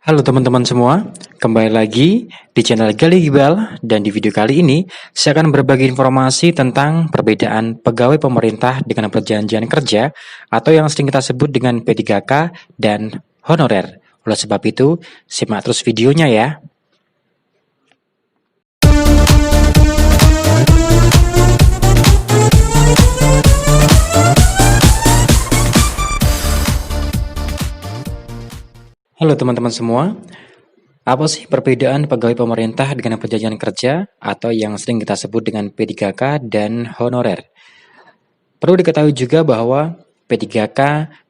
Halo teman-teman semua, kembali lagi di channel Gali Gibal dan di video kali ini saya akan berbagi informasi tentang perbedaan pegawai pemerintah dengan perjanjian kerja atau yang sering kita sebut dengan P3K dan honorer. Oleh sebab itu, simak terus videonya ya. Halo teman-teman semua, apa sih perbedaan pegawai pemerintah dengan perjanjian kerja atau yang sering kita sebut dengan P3K dan honorer? Perlu diketahui juga bahwa P3K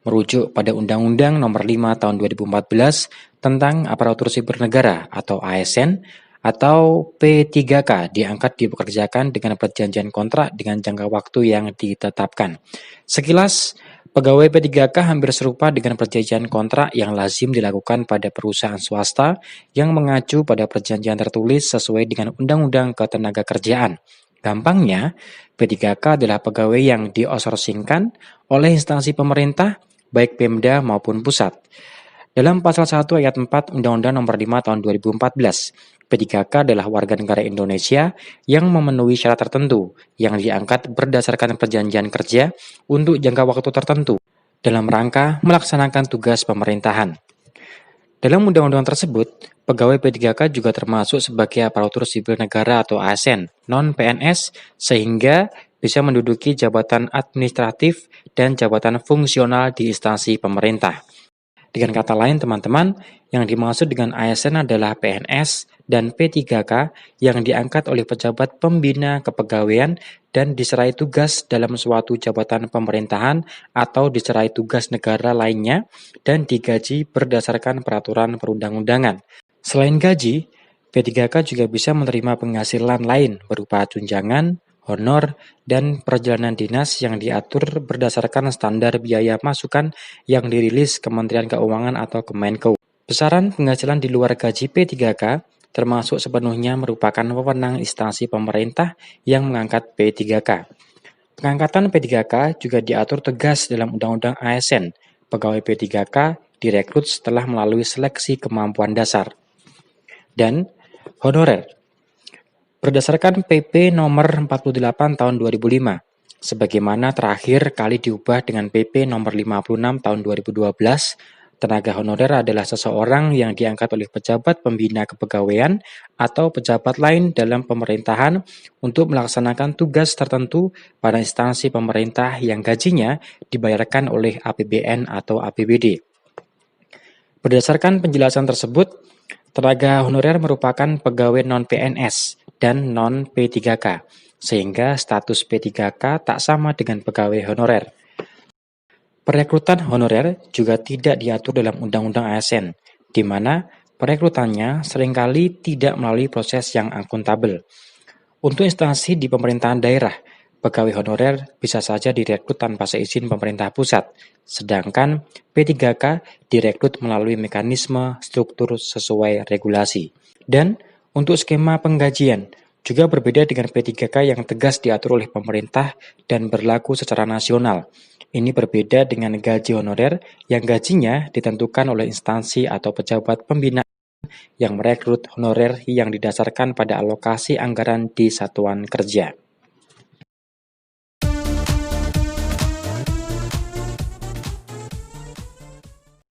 merujuk pada Undang-Undang Nomor 5 Tahun 2014 tentang Aparatur Sipil Negara atau ASN, atau P3K diangkat dipekerjakan dengan perjanjian kontrak dengan jangka waktu yang ditetapkan. Sekilas, pegawai P3K hampir serupa dengan perjanjian kontrak yang lazim dilakukan pada perusahaan swasta yang mengacu pada perjanjian tertulis sesuai dengan Undang-Undang Ketenagakerjaan. Gampangnya, P3K adalah pegawai yang di-outsourcing-kan oleh instansi pemerintah, baik Pemda maupun pusat. Dalam pasal 1 ayat 4 Undang-Undang Nomor 5 Tahun 2014, P3K adalah warga negara Indonesia yang memenuhi syarat tertentu yang diangkat berdasarkan perjanjian kerja untuk jangka waktu tertentu dalam rangka melaksanakan tugas pemerintahan. Dalam undang-undang tersebut, pegawai P3K juga termasuk sebagai aparatur sipil negara atau ASN, non-PNS, sehingga bisa menduduki jabatan administratif dan jabatan fungsional di instansi pemerintah. Dengan kata lain teman-teman, yang dimaksud dengan ASN adalah PNS dan P3K yang diangkat oleh pejabat pembina kepegawaian dan diserai tugas dalam suatu jabatan pemerintahan atau diserai tugas negara lainnya dan digaji berdasarkan peraturan perundang-undangan. Selain gaji, P3K juga bisa menerima penghasilan lain berupa tunjangan, honor, dan perjalanan dinas yang diatur berdasarkan standar biaya masukan yang dirilis Kementerian Keuangan atau Kemenko. Besaran penghasilan di luar gaji P3K termasuk sepenuhnya merupakan wewenang instansi pemerintah yang mengangkat P3K. Pengangkatan P3K juga diatur tegas dalam Undang-Undang ASN. Pegawai P3K direkrut setelah melalui seleksi kemampuan dasar. Dan honorer berdasarkan PP nomor 48 tahun 2005, sebagaimana terakhir kali diubah dengan PP nomor 56 tahun 2012, tenaga honorer adalah seseorang yang diangkat oleh pejabat pembina kepegawaian atau pejabat lain dalam pemerintahan untuk melaksanakan tugas tertentu pada instansi pemerintah yang gajinya dibayarkan oleh APBN atau APBD. Berdasarkan penjelasan tersebut, tenaga honorer merupakan pegawai non-PNS dan non-P3K, sehingga status P3K tak sama dengan pegawai honorer. Perekrutan honorer juga tidak diatur dalam Undang-Undang ASN, di mana perekrutannya seringkali tidak melalui proses yang akuntabel. Untuk instansi di pemerintahan daerah, pegawai honorer bisa saja direkrut tanpa seizin pemerintah pusat, sedangkan P3K direkrut melalui mekanisme struktur sesuai regulasi. Dan untuk skema penggajian, juga berbeda dengan P3K yang tegas diatur oleh pemerintah dan berlaku secara nasional. Ini berbeda dengan gaji honorer yang gajinya ditentukan oleh instansi atau pejabat pembina yang merekrut honorer yang didasarkan pada alokasi anggaran di satuan kerja.